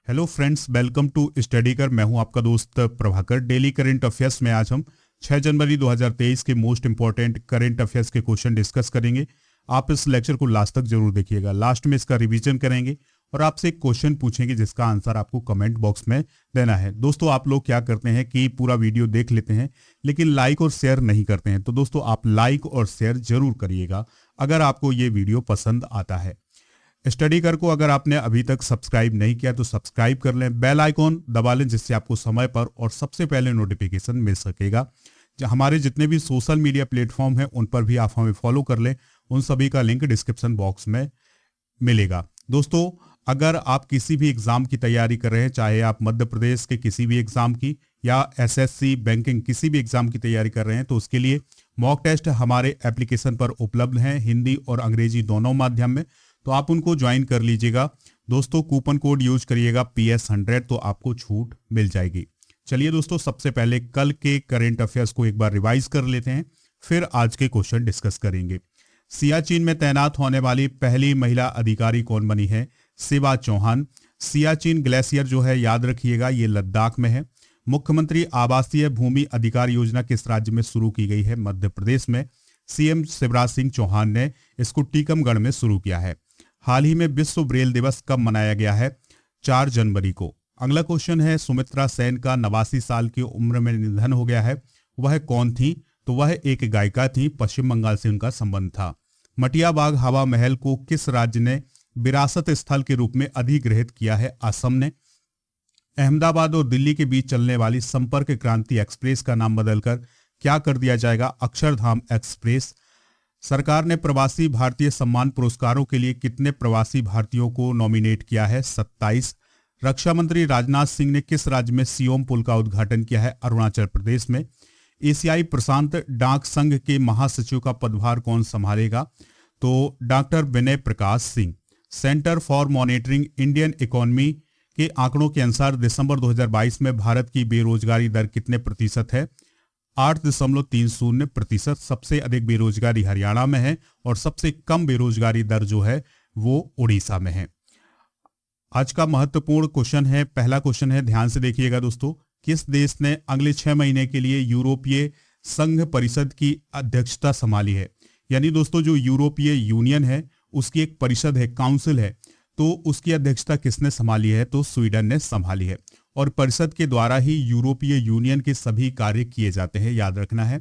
Hello friends, welcome to study कर। मैं हूं आपका दोस्त प्रभाकर। डेली करंट अफेयर्स में आज हम 6 जनवरी 2023 के मोस्ट इंपॉर्टेंट करंट अफेयर्स के क्वेश्चन डिस्कस करेंगे। आप इस लेक्चर को लास्ट तक जरूर देखिएगा। लास्ट में इसका रिवीजन करेंगे और आपसे एक क्वेश्चन पूछेंगे जिसका आंसर आपको कमेंट बॉक्स में देना है। दोस्तों, आप लोग क्या करते हैं कि पूरा वीडियो देख लेते हैं लेकिन लाइक और शेयर नहीं करते हैं। तो दोस्तों, आप लाइक और शेयर जरूर करिएगा अगर आपको ये वीडियो पसंद आता है। स्टडी कर को अगर आपने अभी तक सब्सक्राइब नहीं किया तो सब्सक्राइब कर लें, बेल आइकॉन दबा लें जिससे आपको समय पर और सबसे पहले नोटिफिकेशन मिल सकेगा। हमारे जितने भी सोशल मीडिया प्लेटफॉर्म हैं उन पर भी आप हमें फॉलो कर लें, उन सभी का लिंक डिस्क्रिप्शन बॉक्स में मिलेगा। दोस्तों, अगर आप किसी भी एग्जाम की तैयारी कर रहे हैं, चाहे आप मध्य प्रदेश के किसी भी एग्जाम की या एसएससी बैंकिंग किसी भी एग्जाम की तैयारी कर रहे हैं, तो उसके लिए मॉक टेस्ट हमारे एप्लीकेशन पर उपलब्ध हैं, हिंदी और अंग्रेजी दोनों माध्यम में। तो आप उनको ज्वाइन कर लीजिएगा। दोस्तों, कूपन कोड यूज करिएगा PS100 तो आपको छूट मिल जाएगी। चलिए दोस्तों, सबसे पहले कल के करंट अफेयर्स को एक बार रिवाइज कर लेते हैं, फिर आज के क्वेश्चन डिस्कस करेंगे। सियाचिन में तैनात होने वाली पहली महिला अधिकारी कौन बनी है? शिवा चौहान। सियाचिन ग्लेशियर जो है, याद रखिएगा, ये लद्दाख में है। मुख्यमंत्री आवासीय भूमि अधिकार योजना किस राज्य में शुरू की गई है? मध्य प्रदेश में। सीएम शिवराज सिंह चौहान ने इसको टीकमगढ़ में शुरू किया है। हाल ही में विश्व ब्रेल दिवस कब मनाया गया है? 4 जनवरी को। अगला क्वेश्चन है, सुमित्रा सेन का 89 साल की उम्र में निधन हो गया है, वह कौन थी? तो वह एक गायिका थी, पश्चिम बंगाल से उनका संबंध था। मटिया बाग हवा महल को किस राज्य ने विरासत स्थल के रूप में अधिग्रहित किया है? असम ने। अहमदाबाद और दिल्ली के बीच चलने वाली संपर्क क्रांति एक्सप्रेस का नाम बदलकर क्या कर दिया जाएगा? अक्षरधाम एक्सप्रेस। सरकार ने प्रवासी भारतीय सम्मान पुरस्कारों के लिए कितने प्रवासी भारतीयों को नॉमिनेट किया है? 27। रक्षा मंत्री राजनाथ सिंह ने किस राज्य में सियोम पुल का उद्घाटन किया है? अरुणाचल प्रदेश में। एशियाई प्रशांत डाक संघ के महासचिव का पदभार कौन संभालेगा? तो doctor Vinay Prakash Singh. Centre for monitoring Indian economy के आंकड़ों के अनुसार दिसंबर 2022 में भारत की बेरोजगारी दर कितने प्रतिशत है? 8.30%। सबसे अधिक बेरोजगारी हरियाणा में है और सबसे कम बेरोजगारी दर जो है वो उड़ीसा में है। आज का महत्वपूर्ण क्वेश्चन है, पहला क्वेश्चन है, ध्यान से देखिएगा दोस्तों। किस देश ने अगले 6 महीने के लिए यूरोपीय संघ परिषद की अध्यक्षता संभाली है? यानी दोस्तों, जो यूरोपीय यूनियन है उसकी एक परिषद है, काउंसिल है, तो उसकी अध्यक्षता किसने संभाली है? तो स्वीडन ने संभाली है। और परिषद के द्वारा ही यूरोपीय यूनियन के सभी कार्य किए जाते हैं, याद रखना है।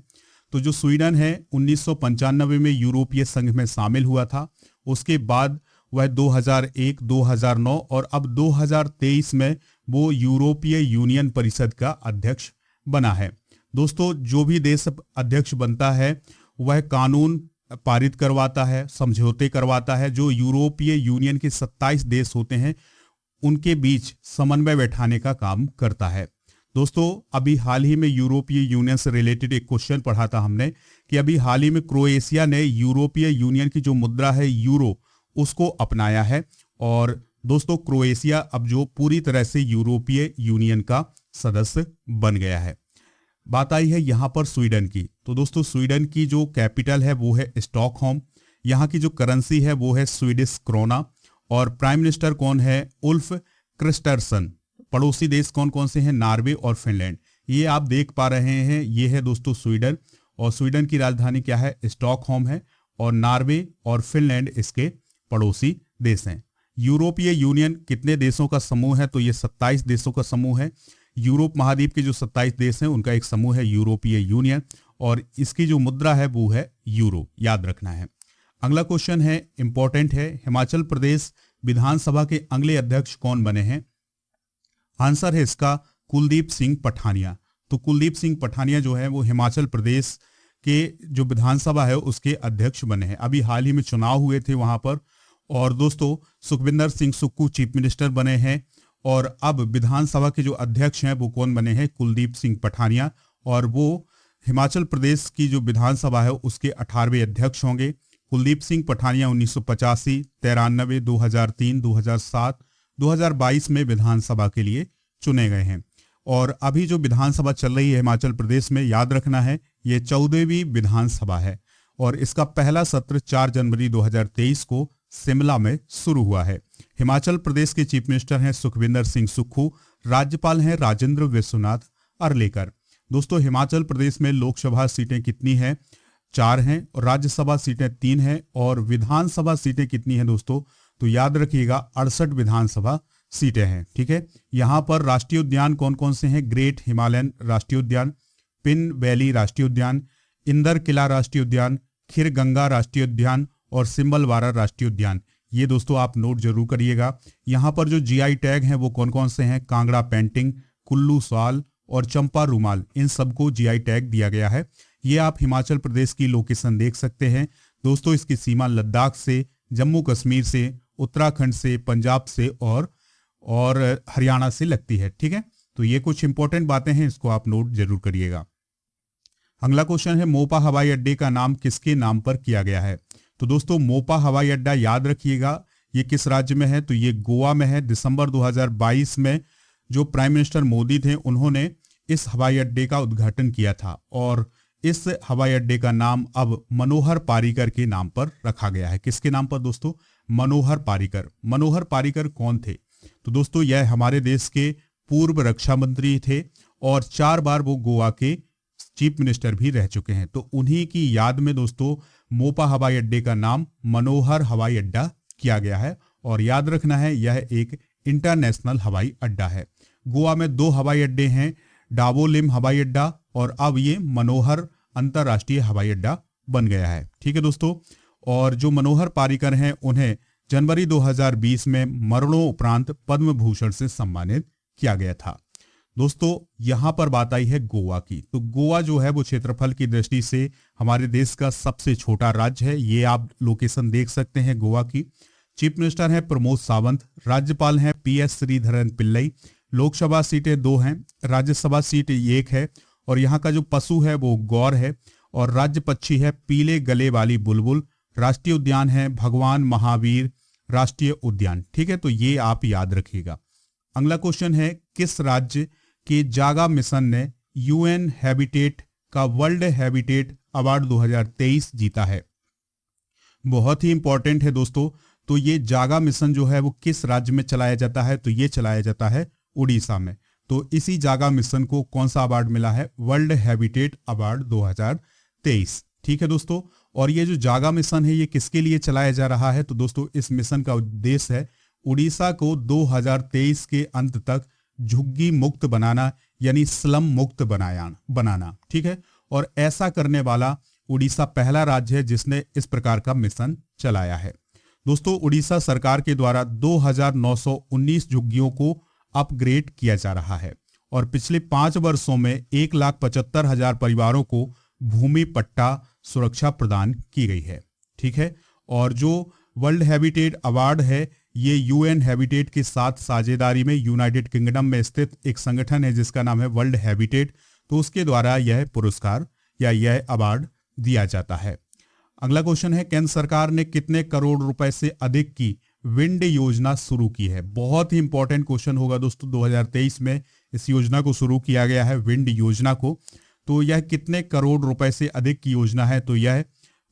तो जो स्वीडन है 1995 में यूरोपीय संघ में शामिल हुआ था। उसके बाद वह 2001, 2009 और अब 2023 में वो यूरोपीय यूनियन परिषद का अध्यक्ष बना है। दोस्तों, जो भी देश अध्यक्ष बनता है वह कानून पारित करवाता है, समझौते करवाता है। जो यूरोपीय यूनियन के 27 देश होते हैं उनके बीच समन्वय बैठाने का काम करता है। दोस्तों, अभी हाल ही में यूरोपीय यूनियन से रिलेटेड एक क्वेश्चन पढ़ा था हमने कि अभी हाल ही में क्रोएशिया ने यूरोपीय यूनियन की जो मुद्रा है यूरो, उसको अपनाया है। और दोस्तों, क्रोएशिया अब जो पूरी तरह से यूरोपीय यूनियन का सदस्य बन गया है। बात आई है यहाँ पर स्वीडन की। तो दोस्तों, स्वीडन की जो कैपिटल है वो है स्टॉकहोम। यहाँ की जो करेंसी है वो है स्वीडिश क्रोना। और प्राइम मिनिस्टर कौन है? Ulf Kristersson. पड़ोसी देश कौन कौन से हैं? नॉर्वे और फिनलैंड। ये आप देख पा रहे हैं, ये है दोस्तों स्वीडन। और स्वीडन की राजधानी क्या है? स्टॉकहोम है। और नॉर्वे और फिनलैंड इसके पड़ोसी देश हैं। यूरोपीय यूनियन कितने देशों का समूह है? तो ये 27 देशों का समूह है। यूरोप महाद्वीप के जो 27 देश हैं उनका एक समूह है यूरोपीय यूनियन, और इसकी जो मुद्रा है वो है यूरो, याद रखना है। अगला क्वेश्चन है, इंपॉर्टेंट है, हिमाचल प्रदेश विधानसभा के अगले अध्यक्ष कौन बने हैं? आंसर है इसका कुलदीप सिंह पठानिया। तो कुलदीप सिंह पठानिया जो है वो हिमाचल प्रदेश के जो विधानसभा है उसके अध्यक्ष बने हैं। अभी हाल ही में चुनाव हुए थे वहां पर। और दोस्तों, सुखविंदर सिंह सुक्खू चीफ मिनिस्टर बने हैं। और अब विधानसभा के जो अध्यक्ष हैं वो कौन बने हैं? कुलदीप सिंह पठानिया। और वो हिमाचल प्रदेश की जो विधानसभा है उसके 18वें अध्यक्ष होंगे। कुलदीप सिंह पठानिया 1985, 93, 2003, 2007, 2022 में विधानसभा के लिए चुने गए हैं। और अभी जो विधानसभा चल रही है हिमाचल प्रदेश में, याद रखना है, ये 14वीं विधानसभा है। और इसका पहला सत्र 4 जनवरी 2023 को शिमला में शुरू हुआ है। हिमाचल प्रदेश के चीफ मिनिस्टर हैं सुखविंदर सिंह सुक्खू, राज्यपाल हैं राजेंद्र विश्वनाथ अर्लेकर। दोस्तों हिमाचल प्रदेश में लोकसभा सीटें कितनी हैं? 4 हैं, और राज्यसभा सीटें 3 हैं, और विधानसभा सीटें कितनी हैं दोस्तों? तो याद रखिएगा 68 विधानसभा सीटें हैं। ठीक है, यहाँ पर राष्ट्रीय उद्यान कौन कौन से हैं? ग्रेट हिमालयन राष्ट्रीय उद्यान, पिन वैली राष्ट्रीय उद्यान, इंदर किला राष्ट्रीय उद्यान, खीर गंगा राष्ट्रीय उद्यान और सिम्बलवारा राष्ट्रीय उद्यान। ये दोस्तों आप नोट जरूर करिएगा। यहाँ पर जो जीआई टैग हैं वो कौन कौन से हैं? कांगड़ा पेंटिंग, कुल्लू सॉल और चंपा रूमाल, इन सबको जीआई टैग दिया गया है। ये आप हिमाचल प्रदेश की लोकेशन देख सकते हैं दोस्तों। इसकी सीमा लद्दाख से, जम्मू कश्मीर से, उत्तराखंड से, पंजाब से और हरियाणा से लगती है। ठीक है, तो ये कुछ इंपॉर्टेंट बातें हैं, इसको आप नोट जरूर करिएगा। अगला क्वेश्चन है मोपा हवाई अड्डे का नाम किसके नाम पर किया गया है? तो दोस्तों मोपा हवाई अड्डा याद रखिएगा ये किस राज्य में है? तो ये गोवा में है। दिसंबर 2022 में जो प्राइम मिनिस्टर मोदी थे उन्होंने इस हवाई अड्डे का उद्घाटन किया था, और इस हवाई अड्डे का नाम अब मनोहर पार्रिकर के नाम पर रखा गया है। किसके नाम पर दोस्तों? मनोहर पार्रिकर। मनोहर पार्रिकर कौन थे? तो दोस्तों यह हमारे देश के पूर्व रक्षा मंत्री थे और 4 बार वो गोवा के चीफ मिनिस्टर भी रह चुके हैं। तो उन्हीं की याद में दोस्तों मोपा हवाई अड्डे का नाम मनोहर हवाई अड्डा किया गया है। और याद रखना है यह एक इंटरनेशनल हवाई अड्डा है। गोवा में 2 हवाई अड्डे हैं, डाबोलिम हवाई अड्डा और अब ये मनोहर अंतरराष्ट्रीय हवाई अड्डा बन गया है। ठीक है दोस्तों, और जो मनोहर पार्रिकर हैं उन्हें जनवरी 2020 में मरणोपरांत पद्म भूषण से सम्मानित किया गया था। दोस्तों यहां पर बात आई है गोवा की। तो गोवा जो है वो क्षेत्रफल की दृष्टि से हमारे देश का सबसे छोटा राज्य है। ये आप लोकेशन देख सकते हैं गोवा की। चीफ मिनिस्टर हैं प्रमोद सावंत, राज्यपाल हैं पीएस श्रीधरन पिल्लई, लोकसभा सीटें 2 हैं, राज्यसभा सीट 1 है, और यहाँ का जो पशु है वो गौर है, और राज्य पक्षी है पीले गले वाली बुलबुल, राष्ट्रीय उद्यान है भगवान महावीर राष्ट्रीय उद्यान। ठीक है, तो ये आप याद रखिएगा। अगला क्वेश्चन है किस राज्य के जागा मिशन ने यूएन हैबिटेट का वर्ल्ड हैबिटेट अवार्ड 2023 जीता है? बहुत ही इंपॉर्टेंट है दोस्तों। तो ये जागा मिशन जो है वो किस राज्य में चलाया जाता है? तो ये चलाया जाता है उड़ीसा में। तो इसी जागा मिशन को कौन सा अवार्ड मिला है? World habitat award 2023। ठीक है दोस्तों, और ये जो जागा मिशन है ये किसके लिए चलाया जा रहा है? तो दोस्तों इस मिशन का उद्देश्य है उड़ीसा को 2023 के अंत तक झुग्गी मुक्त बनाना, यानी स्लम मुक्त बनाना। ठीक है, और ऐसा करने वाला उड़ीसा पहला राज्य है जिसने इस प्रकार का मिशन चलाया है। दोस्तों उड़ीसा सरकार के द्वारा 2919 झुग्गियों को अपग्रेड किया जा रहा है, और पिछले 5 वर्षों में 1,75,000 परिवारों को भूमि पट्टा सुरक्षा प्रदान की गई है। ठीक है, और जो वर्ल्ड हैबिटेट अवार्ड है ये यूएन हैबिटेट के साथ साझेदारी में यूनाइटेड किंगडम में स्थित एक संगठन है जिसका नाम है वर्ल्ड हैबिटेट। तो उसके द्वारा यह पुरस्कार या यह अवार्ड दिया जाता है। अगला क्वेश्चन है केंद्र सरकार ने कितने करोड़ रुपए से अधिक की विंड योजना शुरू की है? बहुत ही इंपॉर्टेंट क्वेश्चन होगा दोस्तों। 2023 में इस योजना को शुरू किया गया है, विंड योजना को। तो यह कितने करोड़ रुपए से अधिक की योजना है? तो यह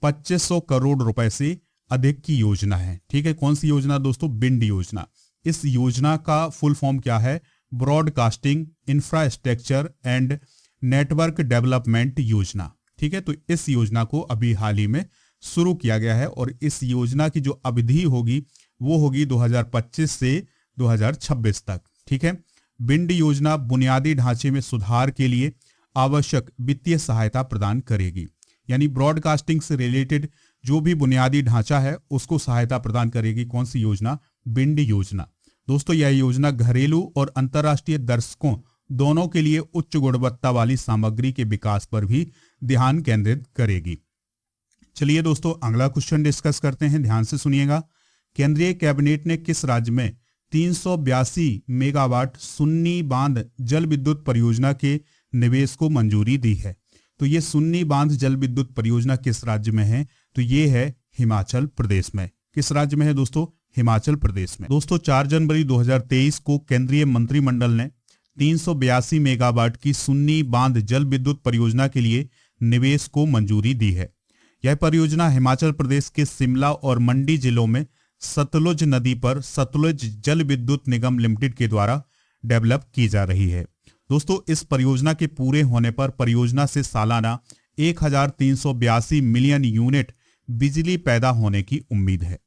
2500 करोड़ रुपए से अधिक की योजना है। ठीक है, कौन सी योजना दोस्तों? विंड योजना। इस योजना का फुल फॉर्म क्या है? Broadcasting infrastructure and network development योजना। ठीक है, तो इस योजना को अभी हाल ही में शुरू किया गया है, और इस योजना की जो अवधि होगी वो होगी 2025 से 2026 तक। ठीक है, विंड योजना बुनियादी ढांचे में सुधार के लिए आवश्यक वित्तीय सहायता प्रदान करेगी, यानी ब्रॉडकास्टिंग से रिलेटेड जो भी बुनियादी ढांचा है उसको सहायता प्रदान करेगी। कौन सी योजना? विंड योजना। दोस्तों यह योजना घरेलू और अंतर्राष्ट्रीय दर्शकों दोनों के लिए उच्च गुणवत्ता वाली सामग्री के विकास पर भी ध्यान केंद्रित करेगी। चलिए दोस्तों अगला क्वेश्चन डिस्कस करते हैं, ध्यान से सुनिएगा। केंद्रीय कैबिनेट ने किस राज्य में 382 मेगावाट सुन्नी बांध जल विद्युत परियोजना के निवेश को मंजूरी दी है? तो ये सुन्नी बांध जल विद्युत परियोजना किस राज्य में है? तो ये है हिमाचल प्रदेश में। किस राज्य में है दोस्तों? हिमाचल प्रदेश में। दोस्तों 4 जनवरी 2023 को केंद्रीय मंत्रिमंडल ने 382 मेगावाट की सुन्नी बांध जल विद्युत परियोजना के लिए निवेश को मंजूरी दी है। यह परियोजना हिमाचल प्रदेश के शिमला और मंडी जिलों में सतलुज नदी पर सतलुज जल विद्युत निगम लिमिटेड के द्वारा डेवलप की जा रही है। दोस्तों, इस परियोजना के पूरे होने पर परियोजना से सालाना 1382 मिलियन यूनिट बिजली पैदा होने की उम्मीद है।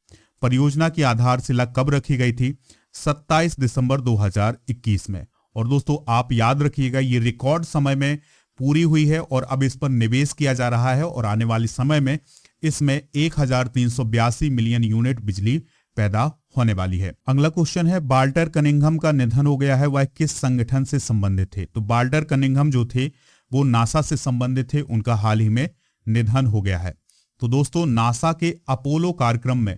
परियोजना की आधारशिला कब रखी गई थी? 27 दिसंबर 2021 में। और दोस्तों, आप याद रखिएगा, ये रिकॉर्ड समय में पूरी हुई है और अब इस पर निवेश किया जा रहा है और आने वाले समय में इसमें 1382 मिलियन यूनिट बिजली पैदा होने वाली है। अगला क्वेश्चन है, वाल्टर कनिंघम का निधन हो गया है, वह किस संगठन से संबंधित थे? तो वाल्टर कनिंघम जो थे वो नासा से संबंधित थे, उनका हाल ही में निधन हो गया है। तो दोस्तों, नासा के अपोलो कार्यक्रम में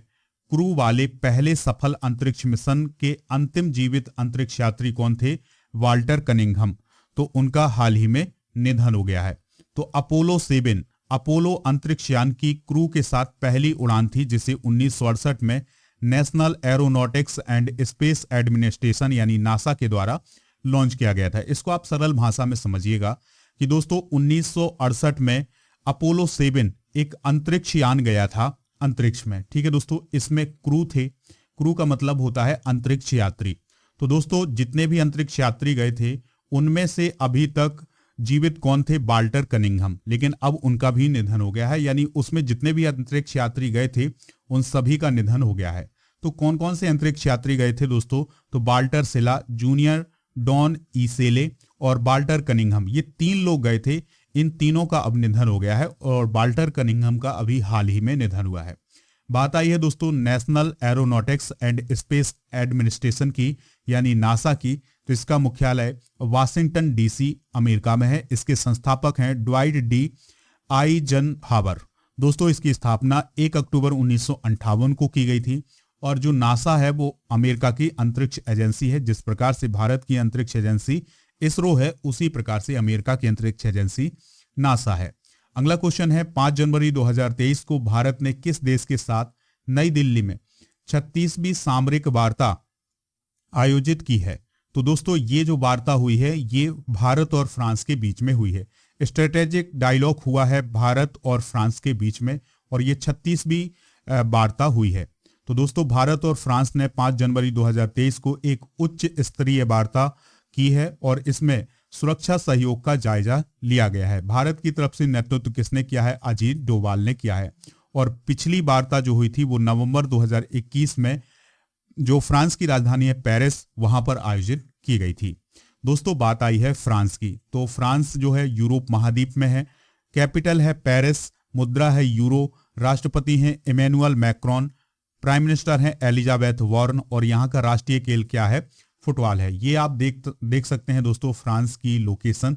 क्रू वाले पहले सफल अंतरिक्ष मिशन के अंतिम जीवित अंतरिक्ष यात्री कौन थे? Walter Cunningham. तो उनका हाल ही में निधन हो गया है। तो अपोलो 7 अपोलो अंतरिक्ष यान की क्रू के साथ पहली उड़ान थी, जिसे 1968 में national aeronautics and space administration यानी नासा के द्वारा लॉन्च किया गया था। इसको आप सरल भाषा में समझिएगा कि दोस्तों 1968 में अपोलो 7 एक अंतरिक्ष यान गया था अंतरिक्ष में। ठीक है दोस्तों, इसमें क्रू थे। क्रू का मतलब होता है अंतरिक्ष यात्री। तो दोस्तों, जितने भी अंतरिक्ष यात्री गए थे उनमें से अभी तक जीवित कौन थे? Walter Cunningham. लेकिन अब उनका भी निधन हो गया है, यानी उसमें जितने भी अंतरिक्ष यात्री गए थे उन सभी का निधन हो गया है। तो कौन कौन से अंतरिक्ष यात्री गए थे दोस्तों? तो वाल्टर सेला जूनियर, डॉन ईसेले और वाल्टर कनिंघम, ये 3 लोग गए थे। इन तीनों का अब निधन हो गया है और वाल्टर कनिंघम का अभी हाल ही में निधन हुआ है। बात आई है दोस्तों national aeronautics and space administration की, यानी नासा की। तो इसका मुख्यालय वाशिंगटन डीसी अमेरिका में है। इसके संस्थापक हैं ड्वाइट डी आइजनहावर। दोस्तों, इसकी स्थापना 1 अक्टूबर 1958 को की गई थी। और जो नासा है वो अमेरिका की अंतरिक्ष एजेंसी है। जिस प्रकार से भारत की अंतरिक्ष एजेंसी इसरो है, उसी प्रकार से अमेरिका की अंतरिक्ष एजेंसी नासा है। अगला क्वेश्चन है, 5 जनवरी 2023 को भारत ने किस देश के साथ नई दिल्ली में 36वीं सामरिक वार्ता आयोजित की है? तो दोस्तों, ये जो वार्ता हुई है ये भारत और फ्रांस के बीच में हुई है। स्ट्रेटेजिक डायलॉग हुआ है भारत और फ्रांस के बीच में और ये 36वीं वार्ता हुई है। तो दोस्तों, भारत और फ्रांस ने 5 जनवरी 2023 को एक उच्च स्तरीय वार्ता की है और इसमें सुरक्षा सहयोग का जायजा लिया गया है। भारत की तरफ से नेतृत्व किसने किया है? अजीत डोभाल ने किया है। और पिछली वार्ता जो हुई थी वो नवंबर 2021 में जो फ्रांस की राजधानी है पेरिस, वहां पर आयोजित की गई थी। दोस्तों, बात आई है फ्रांस की। तो फ्रांस जो है यूरोप महाद्वीप में है। कैपिटल है पेरिस, मुद्रा है यूरो, राष्ट्रपति हैं इमैनुअल मैक्रोन, प्राइम मिनिस्टर हैं एलिजाबेथ वॉर्न और यहाँ का राष्ट्रीय खेल क्या है? फुटबॉल है। ये आप देख सकते हैं दोस्तों फ्रांस की लोकेशन।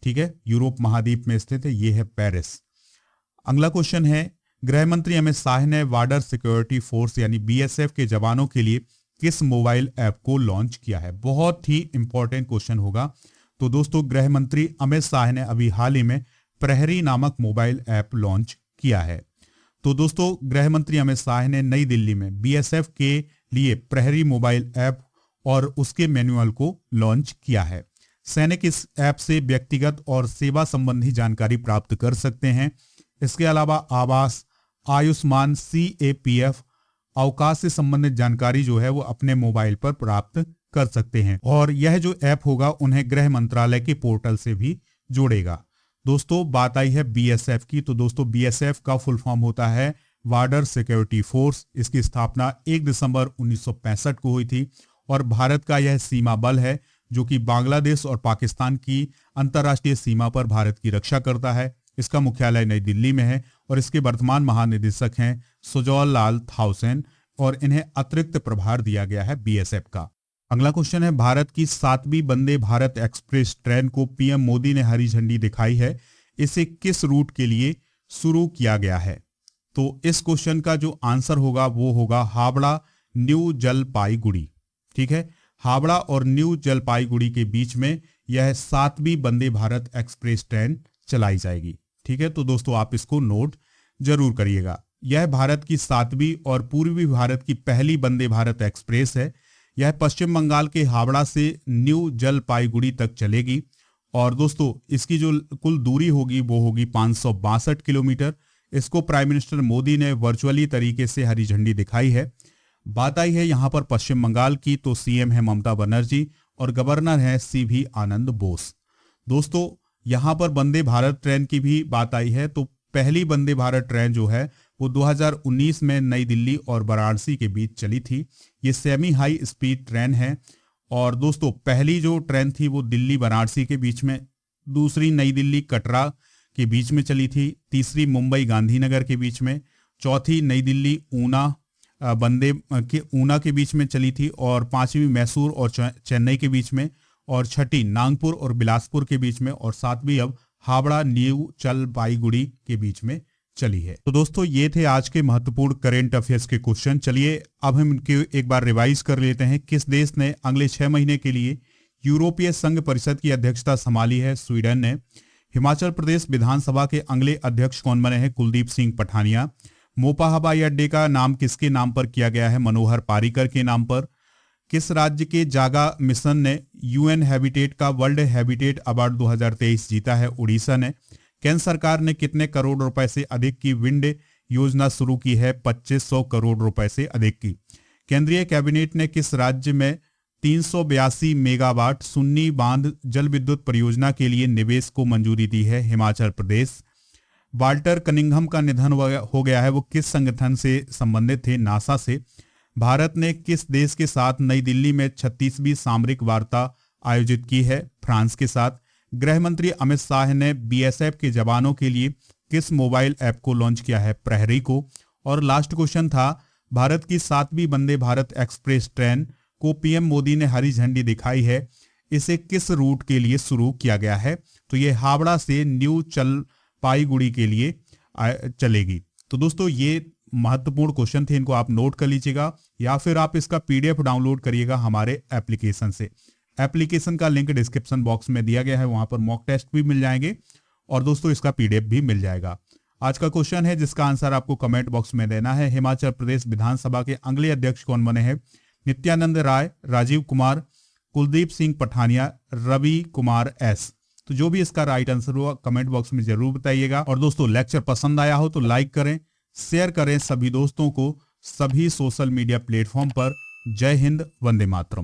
ठीक है, यूरोप महाद्वीप में स्थित है, ये है पेरिस। अगला क्वेश्चन है, गृह मंत्री अमित शाह ने बॉर्डर सिक्योरिटी फोर्स यानी बीएसएफ के जवानों के लिए किस मोबाइल ऐप को लॉन्च किया है? बहुत ही इंपॉर्टेंट क्वेश्चन होगा। तो दोस्तों, गृह मंत्री अमित शाह ने अभी हाल ही में प्रहरी नामक मोबाइल ऐप लॉन्च किया है। तो दोस्तों, गृह मंत्री अमित शाह ने नई दिल्ली में बीएसएफ के लिए प्रहरी मोबाइल ऐप और उसके मैनुअल को लॉन्च किया है। सैनिक इस ऐप से व्यक्तिगत और सेवा संबंधी जानकारी प्राप्त कर सकते हैं। इसके अलावा आवास, आयुष्मान, सीएपीएफ, अवकाश से संबंधित जानकारी जो है वो अपने मोबाइल पर प्राप्त कर सकते हैं और यह जो ऐप होगा उन्हें गृह मंत्रालय के पोर्टल से भी जोड़ेगा। दोस्तों, बात आई है बीएसएफ की। तो दोस्तों, बीएसएफ का फुल फॉर्म होता है बॉर्डर सिक्योरिटी फोर्स। इसकी स्थापना 1 दिसंबर 1965 को हुई थी और भारत का यह सीमा बल है जो कि बांग्लादेश और पाकिस्तान की अंतर्राष्ट्रीय सीमा पर भारत की रक्षा करता है। इसका मुख्यालय नई दिल्ली में है और इसके वर्तमान महानिदेशक हैं सुजौल लाल थाउसेन और इन्हें अतिरिक्त प्रभार दिया गया है बीएसएफ का। अगला क्वेश्चन है, भारत की 7वीं वंदे भारत एक्सप्रेस ट्रेन को पीएम मोदी ने हरी झंडी दिखाई है। इसे किस रूट के लिए शुरू किया गया है? तो इस क्वेश्चन का जो आंसर होगा वो होगा हावड़ा न्यू जलपाईगुड़ी। ठीक है, हावड़ा और न्यू जलपाईगुड़ी के बीच में यह 7वीं वंदे भारत एक्सप्रेस ट्रेन चलाई जाएगी। ठीक है, तो दोस्तों आप इसको नोट जरूर करिएगा। यह भारत की 7वीं और पूर्वी भारत की पहली वंदे भारत एक्सप्रेस है। यह पश्चिम बंगाल के हावड़ा से न्यू जलपाईगुड़ी तक चलेगी और दोस्तों इसकी जो कुल दूरी होगी वो होगी 562 किलोमीटर। इसको प्राइम मिनिस्टर मोदी ने वर्चुअली तरीके से हरी झंडी दिखाई है। बात आई है यहाँ पर पश्चिम बंगाल की, तो सीएम है ममता बनर्जी और गवर्नर है सीवी आनंद बोस। दोस्तों यहाँ पर वंदे भारत ट्रेन की भी बात आई है। तो पहली वंदे भारत ट्रेन जो है वो 2019 में नई दिल्ली और वाराणसी के बीच चली थी। ये सेमी हाई स्पीड ट्रेन है। और दोस्तों पहली जो ट्रेन थी वो दिल्ली वाराणसी के बीच में, दूसरी नई दिल्ली कटरा के बीच में चली थी, तीसरी मुंबई गांधीनगर के बीच में, चौथी नई दिल्ली ऊना ऊना के बीच में चली थी, और पांचवी मैसूर और चेन्नई के बीच में, और छठी नागपुर और बिलासपुर के बीच में, और सातवीं अब हावड़ा न्यू जलपाईगुड़ी के बीच में चली है। तो दोस्तों ये थे आज के महत्वपूर्ण करेंट अफेयर्स के क्वेश्चन। चलिए अब हम इनके एक बार रिवाइज कर लेते हैं। किस देश ने अगले 6 महीने के लिए यूरोपीय संघ परिषद की अध्यक्षता संभाली है? स्वीडन ने। हिमाचल प्रदेश विधानसभा के अगले अध्यक्ष कौन बने हैं? कुलदीप सिंह पठानिया। मोपा हवाई अड्डे का नाम किसके नाम पर किया गया है? मनोहर पारीकर के नाम पर। किस राज्य के जागा मिशन ने यूएन हैबिटेट का वर्ल्ड हैबिटेट अवार्ड 2023 जीता है? उड़ीसा ने। केंद्र सरकार ने कितने करोड़ रुपए से अधिक की विंड योजना शुरू की है? 2500 करोड़ रुपए से अधिक की। केंद्रीय कैबिनेट ने किस राज्य में 382 मेगावाट सुन्नी बांध जल विद्युत परियोजना के लिए निवेश को मंजूरी दी है? हिमाचल प्रदेश। वाल्टर कनिंघम का निधन हो गया है, वो किस संगठन से संबंधित थे? नासा से। भारत ने किस देश के साथ नई दिल्ली में 36वीं सामरिक वार्ता आयोजित की है? फ्रांस के साथ। गृह मंत्री अमित शाह ने बीएसएफ के जवानों के लिए किस मोबाइल ऐप को लॉन्च किया है? प्रहरी को। और लास्ट क्वेश्चन था, भारत की 7वीं वंदे भारत एक्सप्रेस ट्रेन को पीएम मोदी ने हरी झंडी दिखाई है, इसे किस रूट के लिए शुरू किया गया है? तो ये हावड़ा से न्यू जलपाईगुड़ी के लिए चलेगी। तो दोस्तों ये महत्वपूर्ण क्वेश्चन थे, इनको आप नोट कर लीजिएगा, या फिर आप इसका पीडीएफ डाउनलोड करिएगा हमारे एप्लीकेशन से। एप्लीकेशन का लिंक डिस्क्रिप्शन बॉक्स में दिया गया है, वहां पर मॉक टेस्ट भी मिल जाएंगे और दोस्तों इसका पीडीएफ भी मिल जाएगा। आज का क्वेश्चन है जिसका आंसर आपको कमेंट बॉक्स में देना है। हिमाचल प्रदेश विधानसभा के अगले अध्यक्ष कौन बने हैं? नित्यानंद राय, राजीव कुमार, कुलदीप सिंह पठानिया, रवि कुमार एस। तो जो भी इसका राइट आंसर हुआ कमेंट बॉक्स में जरूर बताइएगा। और दोस्तों लेक्चर पसंद आया हो तो लाइक करें, शेयर करें सभी दोस्तों को, सभी सोशल मीडिया प्लेटफॉर्म पर। जय हिंद, वंदे मातरम।